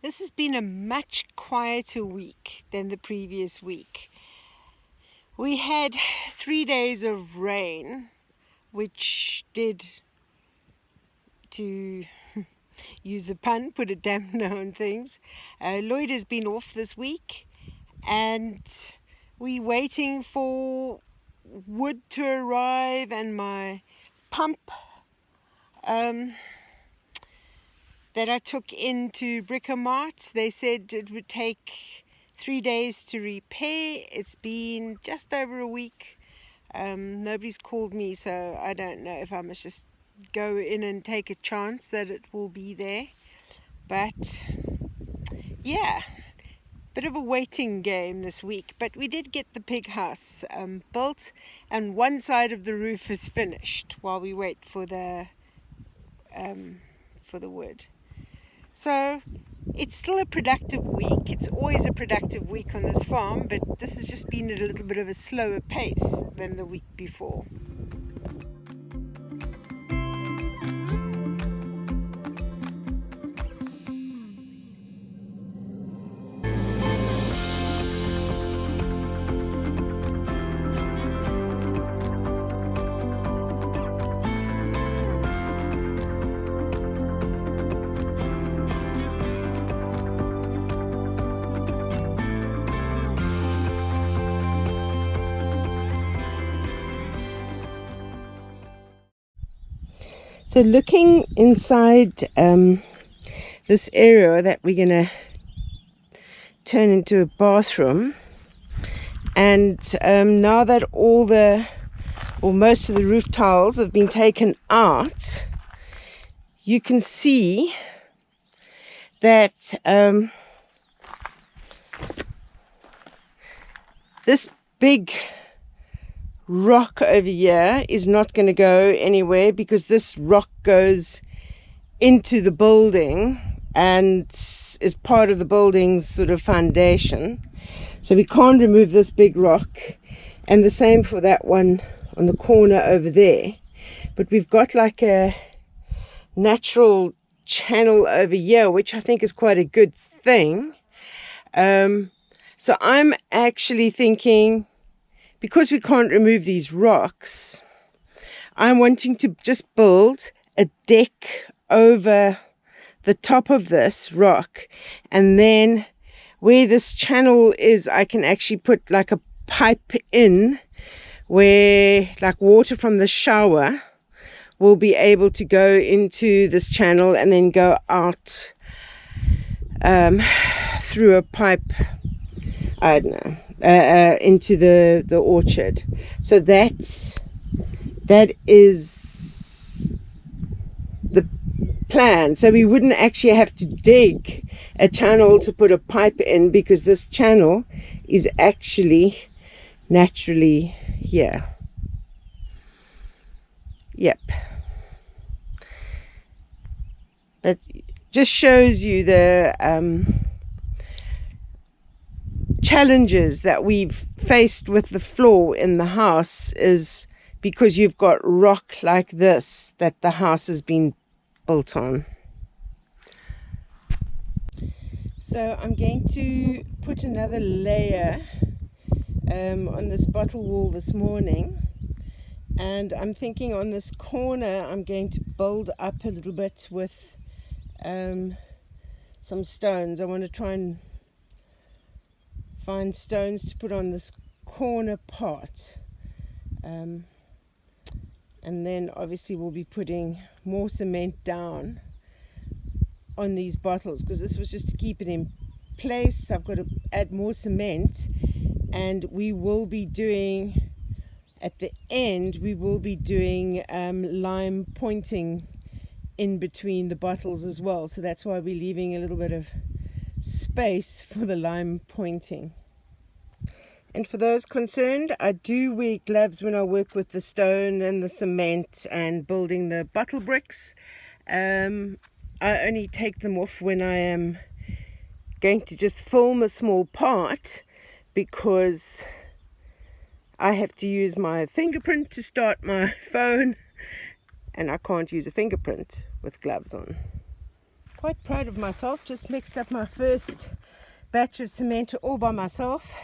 This has been a much quieter week than the previous week. We had 3 days of rain, which did, to use a pun, put a dampener on things. Lloyd has been off this week, and we're waiting for wood to arrive and my pump that I took into Bric-a-Mart. They said it would take 3 days to repair. It's been just over a week. Nobody's called me, so I don't know if I must just go in and take a chance that it will be there. But yeah, bit of a waiting game this week. But we did get the pig house built, and one side of the roof is finished while we wait for the wood. So it's still a productive week. It's always a productive week on this farm, but this has just been at a little bit of a slower pace than the week before. So looking inside this area that we're going to turn into a bathroom, and now that most of the roof tiles have been taken out, you can see that this big rock over here is not going to go anywhere, because this rock goes into the building and is part of the building's sort of foundation. So we can't remove this big rock, and the same for that one on the corner over there. But we've got like a natural channel over here, which I think is quite a good thing. So I'm actually thinking, because we can't remove these rocks, I'm wanting to just build a deck over the top of this rock, and then where this channel is, I can actually put like a pipe in where like water from the shower will be able to go into this channel and then go out through a pipe, I don't know, into the orchard. So that is the plan. So we wouldn't actually have to dig a channel to put a pipe in, because this channel is actually naturally here. Yep. That just shows you the challenges that we've faced with the floor in the house, is because you've got rock like this that the house has been built on. So I'm going to put another layer on this bottle wall this morning, and I'm thinking on this corner I'm going to build up a little bit with some stones. I want to try and find stones to put on this corner part, and then obviously we'll be putting more cement down on these bottles, because this was just to keep it in place. I've got to add more cement, and we will be doing, at the end, we will be doing lime pointing in between the bottles as well. So that's why we're leaving a little bit of space for the lime pointing. And for those concerned, I do wear gloves when I work with the stone and the cement and building the bottle bricks. I only take them off when I am going to just film a small part, because I have to use my fingerprint to start my phone, and I can't use a fingerprint with gloves on. Quite proud of myself, just mixed up my first batch of cement all by myself.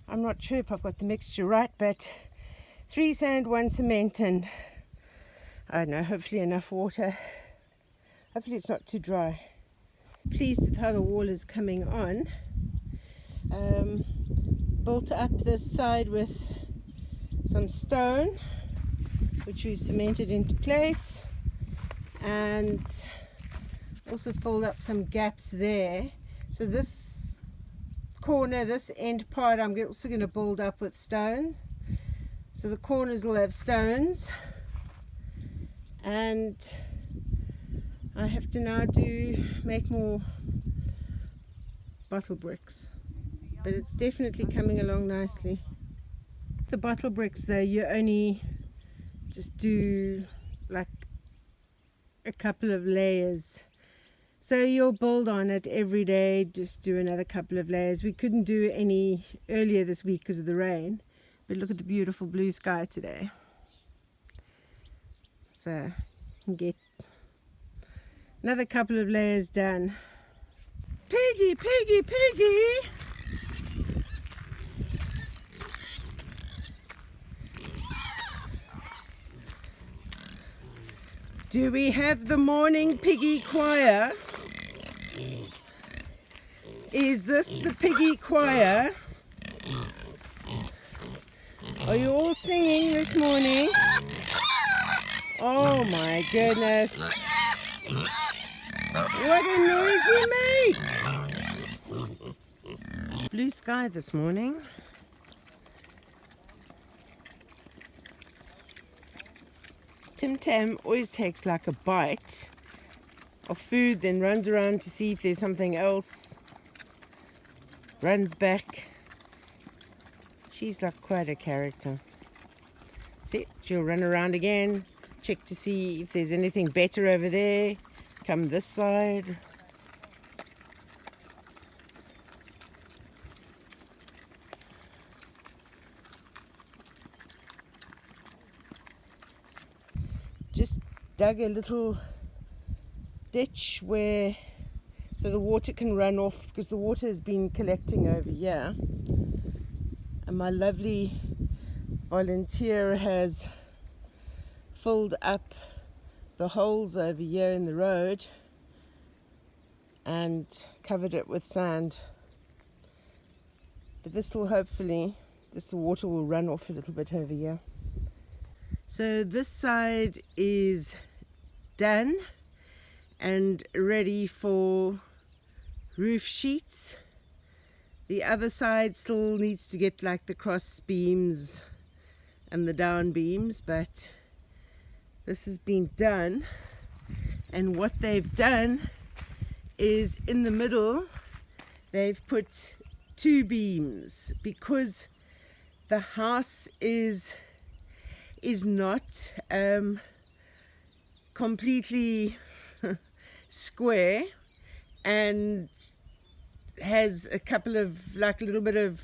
I'm not sure if I've got the mixture right, but 3 sand, 1 cement, and I don't know, hopefully enough water. Hopefully it's not too dry. Pleased with how the wall is coming on. Built up this side with some stone, which we've cemented into place, and also filled up some gaps there. So this corner, this end part, I'm also going to build up with stone. So the corners will have stones, and I have to now make more bottle bricks, but it's definitely coming along nicely. The bottle bricks though, you only just do like a couple of layers. So you'll build on it every day, just do another couple of layers. We couldn't do any earlier this week because of the rain, but look at the beautiful blue sky today. So you can get another couple of layers done. Piggy, piggy, piggy! Do we have the morning piggy choir? Is this the piggy choir? Are you all singing this morning? Oh my goodness. What a noise you make! Blue sky this morning. Tim Tam always takes like a bite of food, then runs around to see if there's something else, runs back. She's like quite a character. See, she'll run around again, check to see if there's anything better over there, come this side. Just dug a little ditch so the water can run off, because the water has been collecting over here, and my lovely volunteer has filled up the holes over here in the road and covered it with sand. But this will hopefully, the water will run off a little bit over here. So this side is done and ready for roof sheets. The other side still needs to get like the cross beams and the down beams, but this has been done. And what they've done is in the middle they've put 2 beams, because the house is not completely square and has a couple of like a little bit of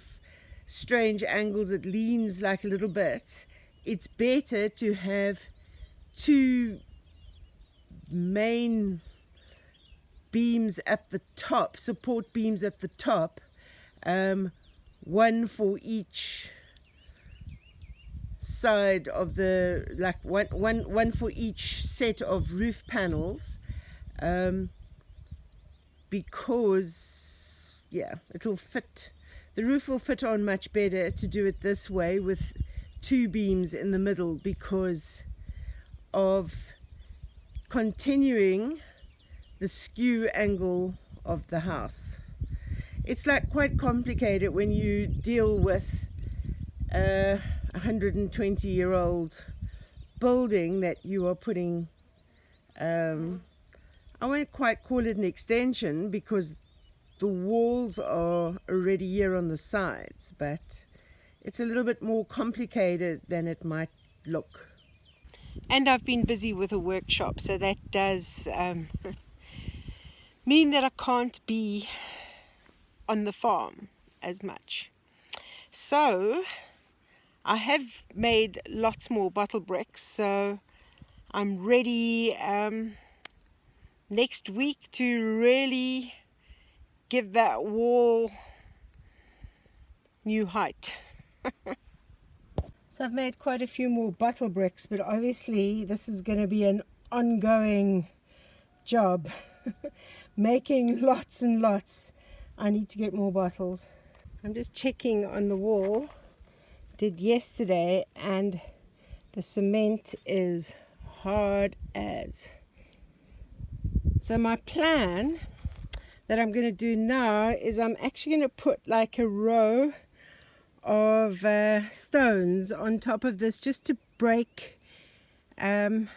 strange angles. It leans like a little bit. It's better to have 2 main beams at the top, support beams at the top, one for each side of the, like one for each set of roof panels, because yeah, it'll fit, the roof will fit on much better to do it this way with 2 beams in the middle, because of continuing the skew angle of the house. It's like quite complicated when you deal with a 120-year-old building that you are putting, I won't quite call it an extension because the walls are already here on the sides, but it's a little bit more complicated than it might look. And I've been busy with a workshop, so that does mean that I can't be on the farm as much. So I have made lots more bottle bricks, so I'm ready next week to really give that wall new height. So I've made quite a few more bottle bricks, but obviously this is going to be an ongoing job. Making lots and lots. I need to get more bottles. I'm just checking on the wall. Did yesterday, and the cement is hard as. So my plan that I'm going to do now is I'm actually going to put like a row of stones on top of this just to break the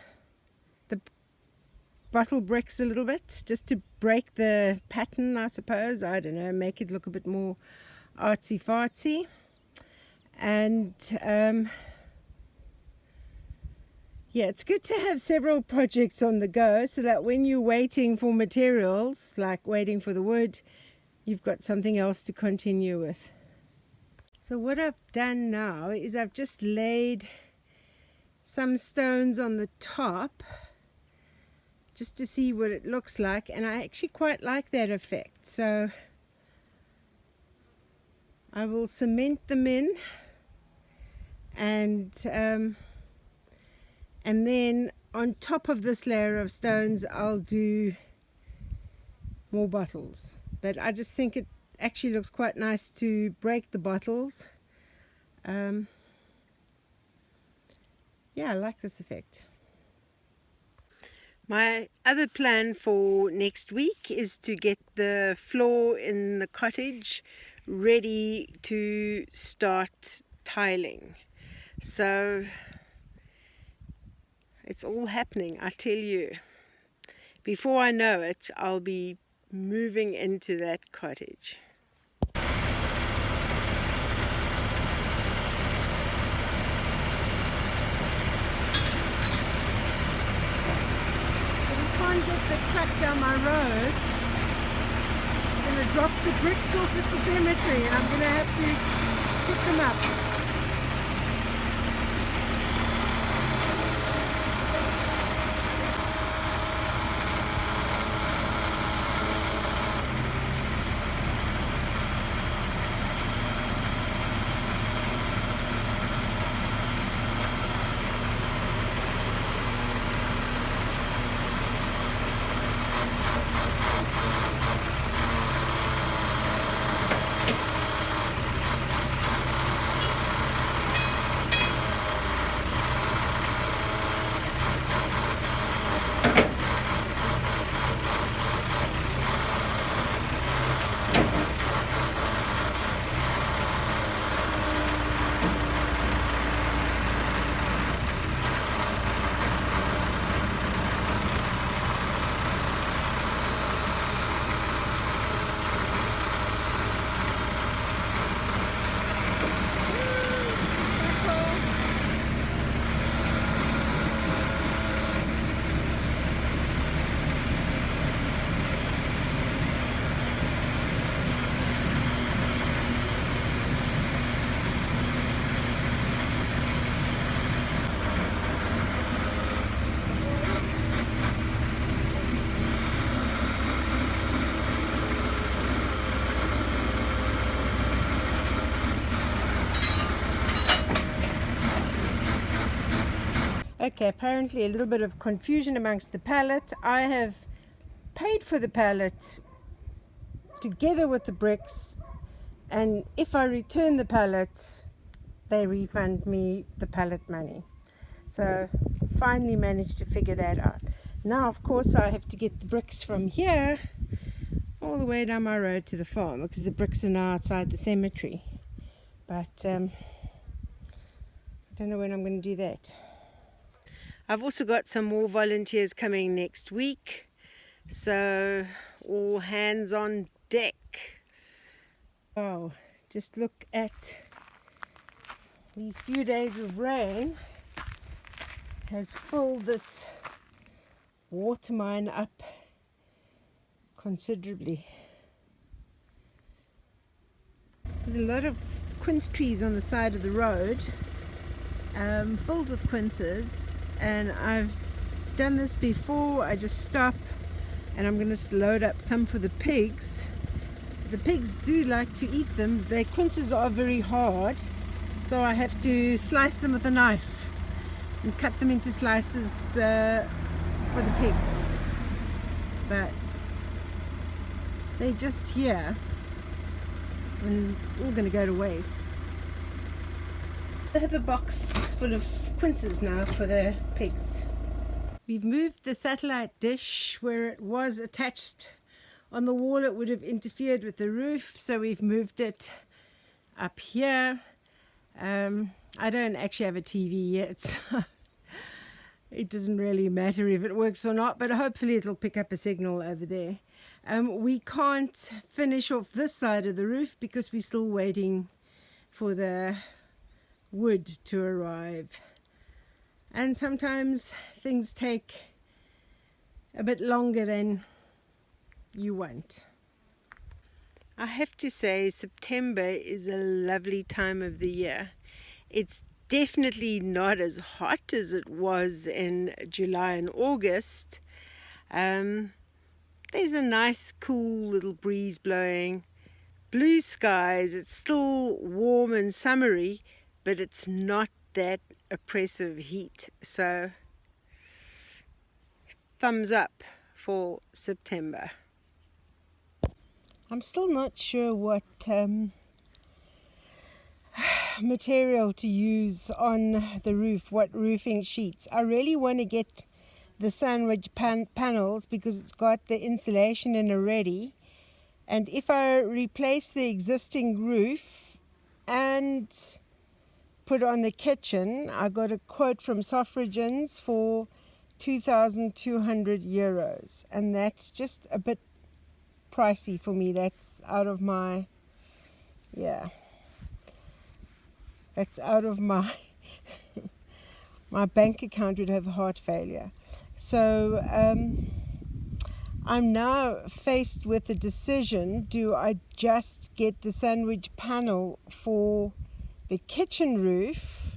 bottle bricks a little bit, just to break the pattern, I suppose. I don't know, make it look a bit more artsy fartsy. And yeah, it's good to have several projects on the go so that when you're waiting for materials, like waiting for the wood, you've got something else to continue with. So what I've done now is I've just laid some stones on the top just to see what it looks like, and I actually quite like that effect. So I will cement them in, and then on top of this layer of stones I'll do more bottles. But I just think it actually looks quite nice to break the bottles. Yeah, I like this effect. My other plan for next week is to get the floor in the cottage ready to start tiling. So it's all happening, I tell you. Before I know it, I'll be moving into that cottage. Can't get the truck down my road. I'm going to drop the bricks off at the cemetery, and I'm going to have to pick them up. Okay, apparently a little bit of confusion amongst the pallet. I have paid for the pallet together with the bricks, and if I return the pallet, they refund me the pallet money. So finally managed to figure that out. Now, of course, I have to get the bricks from here all the way down my road to the farm, because the bricks are now outside the cemetery. But I don't know when I'm going to do that. I've also got some more volunteers coming next week, so all hands on deck. Wow, just look at these few days of rain has filled this water mine up considerably. There's a lot of quince trees on the side of the road, filled with quinces. And I've done this before. I just stop, and I'm going to load up some for the pigs. The pigs do like to eat them. Their quinces are very hard, so I have to slice them with a knife and cut them into slices for the pigs. But they're just here and all going to go to waste. I have a box full of quinces now for the pigs. We've moved the satellite dish where it was attached on the wall. It would have interfered with the roof, so we've moved it up here. I don't actually have a TV yet, so it doesn't really matter if it works or not, but hopefully it'll pick up a signal over there. We can't finish off this side of the roof because we're still waiting for the wood to arrive, and sometimes things take a bit longer than you want. I have to say, September is a lovely time of the year. It's definitely not as hot as it was in July and August. There's a nice cool little breeze blowing, blue skies. It's still warm and summery, but it's not that oppressive heat. So thumbs up for September. I'm still not sure what material to use on the roof, what roofing sheets. I really want to get the sandwich panels because it's got the insulation in already, and if I replace the existing roof and put on the kitchen, I got a quote from Suffragans for 2,200 euros, and that's just a bit pricey for me. That's out of my, that's out of my my bank account would have heart failure. So I'm now faced with the decision: do I just get the sandwich panel for the kitchen roof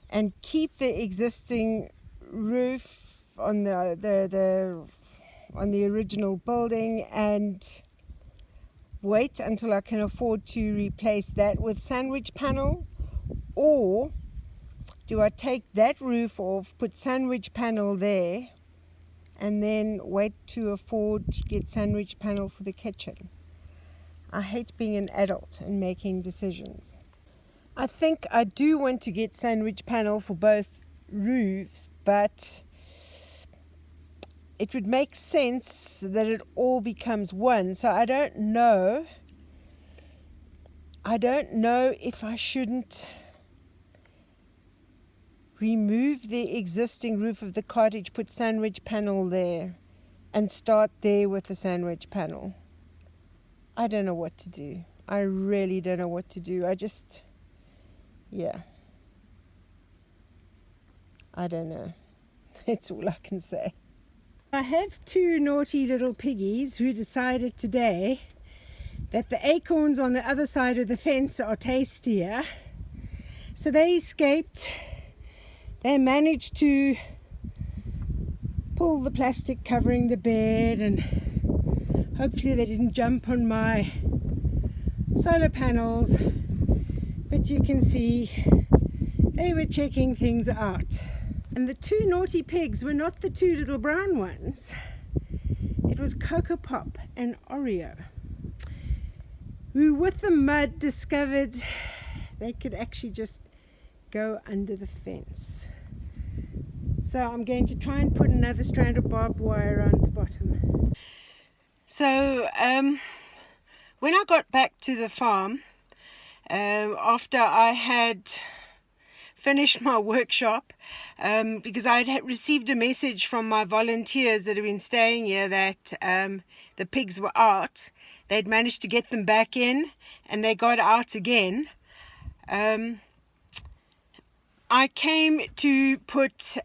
and keep the existing roof on the original building and wait until I can afford to replace that with sandwich panel, or do I take that roof off, put sandwich panel there, and then wait to afford to get sandwich panel for the kitchen? I hate being an adult and making decisions. I think I do want to get sandwich panel for both roofs, but it would make sense that it all becomes one. So I don't know if I shouldn't remove the existing roof of the cottage, put sandwich panel there, and start there with the sandwich panel. I don't know what to do. I really don't know what to do. I don't know. That's all I can say. I have two naughty little piggies who decided today that the acorns on the other side of the fence are tastier. So they escaped. They managed to pull the plastic covering the bed, and hopefully they didn't jump on my solar panels. But you can see they were checking things out. And the two naughty pigs were not the two little brown ones. It was Cocoa Pop and Oreo, who with the mud discovered they could actually just go under the fence. So I'm going to try and put another strand of barbed wire around the bottom. So when I got back to the farm, after I had finished my workshop, because I had received a message from my volunteers that have been staying here that the pigs were out. They'd managed to get them back in, and they got out again. I came to put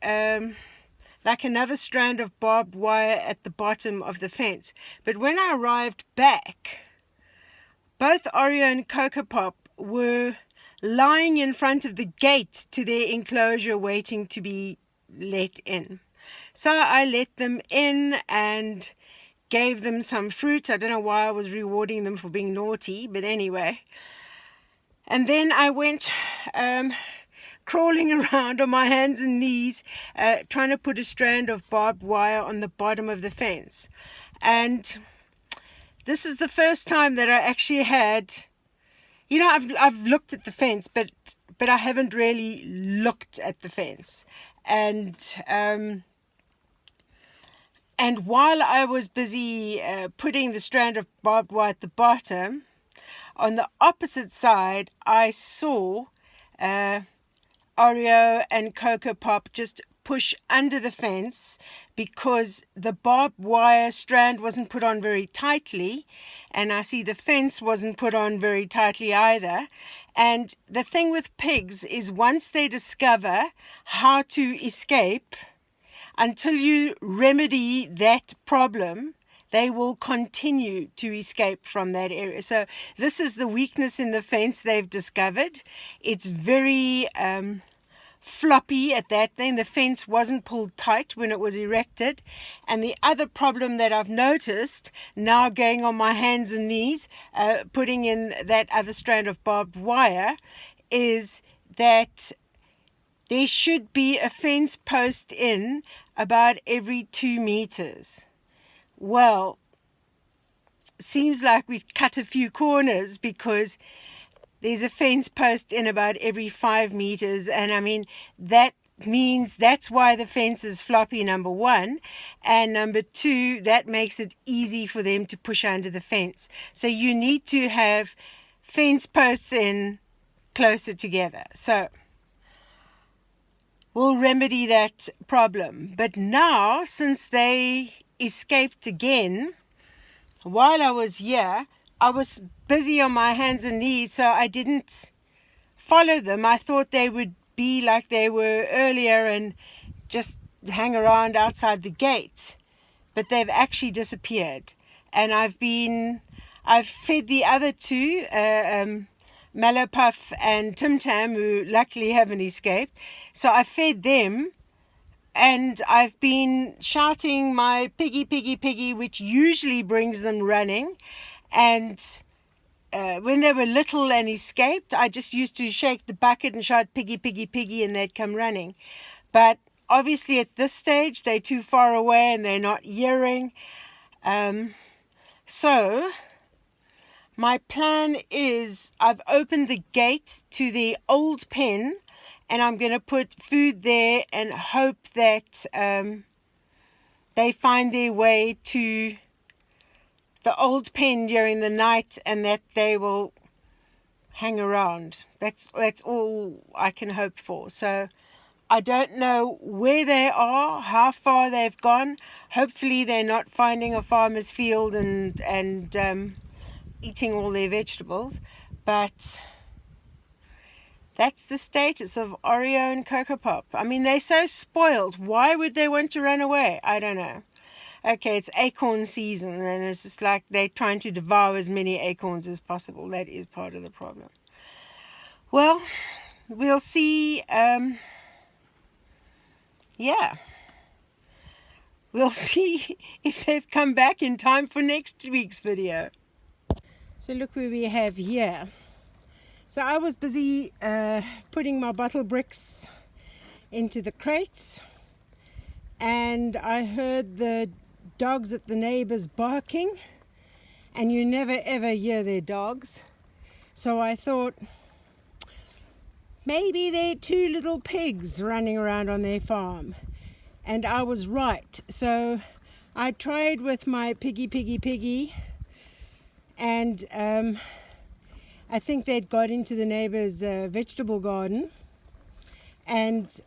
like another strand of barbed wire at the bottom of the fence. But when I arrived back, both Oreo and Cocoa Pop were lying in front of the gate to their enclosure waiting to be let in. So I let them in, and gave them some fruit. I don't know why I was rewarding them for being naughty, but anyway. And then I went crawling around on my hands and knees, trying to put a strand of barbed wire on the bottom of the fence. And this is the first time that I actually had, you know, I've looked at the fence, but I haven't really looked at the fence. And while I was busy putting the strand of barbed wire at the bottom, on the opposite side, I saw Oreo and Cocoa Pop just push under the fence because the barbed wire strand wasn't put on very tightly, and I see the fence wasn't put on very tightly either. And the thing with pigs is once they discover how to escape, until you remedy that problem, they will continue to escape from that area. So this is the weakness in the fence they've discovered. It's very floppy at that thing. The fence wasn't pulled tight when it was erected. And the other problem that I've noticed, now going on my hands and knees, putting in that other strand of barbed wire, is that there should be a fence post in about every 2 meters. Well, seems like we've cut a few corners because there's a fence post in about every 5 meters. And I mean, that means that's why the fence is floppy, number one. And number two, that makes it easy for them to push under the fence. So you need to have fence posts in closer together. So we'll remedy that problem. But now, since they escaped again, while I was here, I was busy on my hands and knees, so I didn't follow them. I thought they would be like they were earlier and just hang around outside the gate. But they've actually disappeared. And I've fed the other two, Mallow-Puff and Tim Tam, who luckily haven't escaped. So I fed them, and I've been shouting my piggy, piggy, piggy, which usually brings them running. And when they were little and escaped, I just used to shake the bucket and shout piggy, piggy, piggy, and they'd come running. But obviously at this stage, they're too far away and they're not hearing. So my plan is I've opened the gate to the old pen, and I'm going to put food there and hope that they find their way to the old pen during the night and that they will hang around. That's all I can hope for. So I don't know where they are, how far they've gone. Hopefully they're not finding a farmer's field and eating all their vegetables. But that's the status of Oreo and Cocoa Pop. I mean, they're so spoiled. Why would they want to run away? I don't know. Okay, it's acorn season, and it's just like they're trying to devour as many acorns as possible. That is part of the problem. Well, we'll see. We'll see if they've come back in time for next week's video. So look where we have here. So I was busy putting my bottle bricks into the crates, and I heard the dogs at the neighbors barking, and you never ever hear their dogs. So I thought maybe they're 2 little pigs running around on their farm, and I was right. So I tried with my piggy, piggy, piggy, and I think they'd got into the neighbor's vegetable garden, and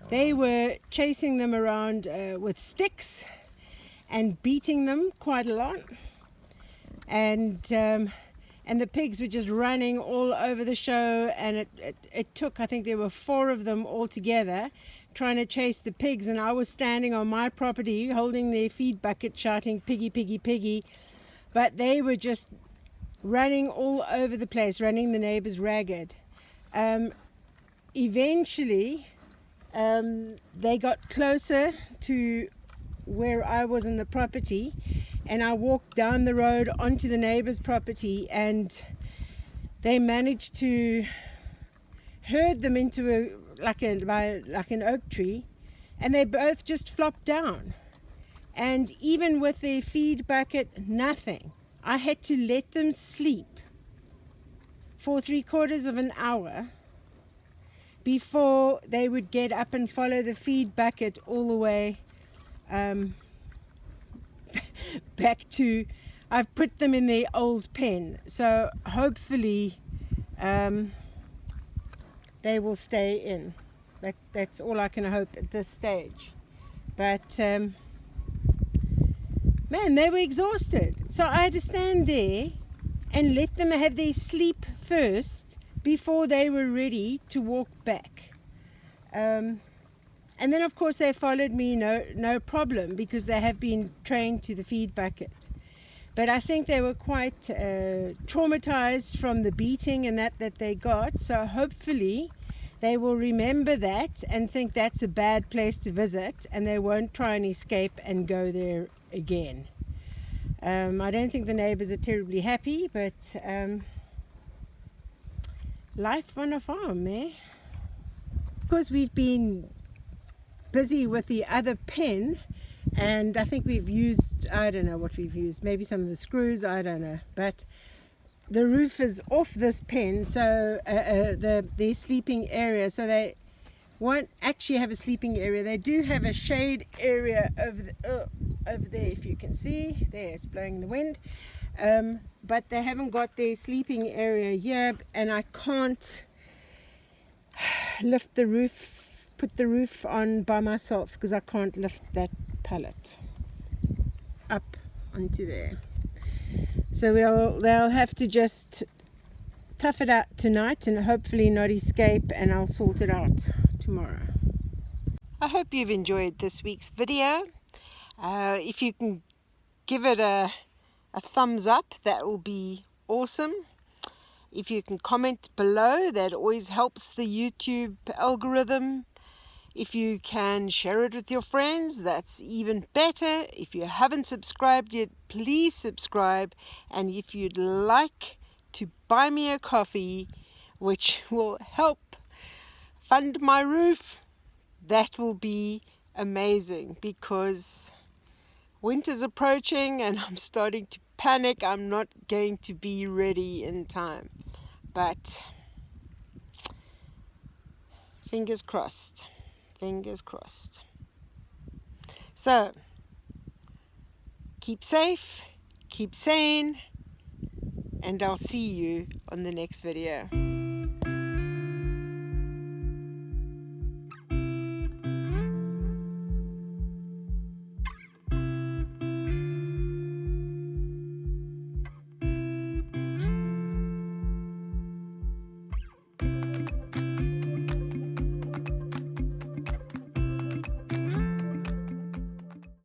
they were chasing them around with sticks and beating them quite a lot, and the pigs were just running all over the show, and it took, I think there were 4 of them all together trying to chase the pigs, and I was standing on my property holding their feed bucket shouting piggy, piggy, piggy, but they were just running all over the place, running the neighbors ragged. Eventually they got closer to where I was in the property, and I walked down the road onto the neighbor's property, and they managed to herd them into like an oak tree, and they both just flopped down. And even with their feed bucket, nothing. I had to let them sleep for 3/4 of an hour before they would get up and follow the feed bucket all the way back to, I've put them in their old pen, so hopefully they will stay in. That's all I can hope at this stage. But man, they were exhausted, so I had to stand there and let them have their sleep first before they were ready to walk back. And then of course they followed me no problem, because they have been trained to the feed bucket. But I think they were quite traumatized from the beating and that they got, so hopefully they will remember that and think that's a bad place to visit, and they won't try and escape and go there again. I don't think the neighbors are terribly happy, but life on a farm, eh? Because we've been busy with the other pen, and I think we've used, I don't know what we've used, maybe some of the screws, I don't know, but the roof is off this pen, so their sleeping area, so they won't actually have a sleeping area. They do have a shade area over there, if you can see. There, it's blowing in the wind. But they haven't got their sleeping area here, and I can't lift the roof, put the roof on by myself, because I can't lift that pallet up onto there. So they'll have to just tough it out tonight and hopefully not escape, and I'll sort it out tomorrow. I hope you've enjoyed this week's video. If you can give it a thumbs up, that will be awesome. If you can comment below, that always helps the YouTube algorithm. If you can share it with your friends, that's even better. If you haven't subscribed yet, please subscribe. And if you'd like to buy me a coffee, which will help fund my roof, that will be amazing, because winter's approaching and I'm starting to panic. I'm not going to be ready in time, but fingers crossed. Fingers crossed. So, keep safe, keep sane, and I'll see you on the next video.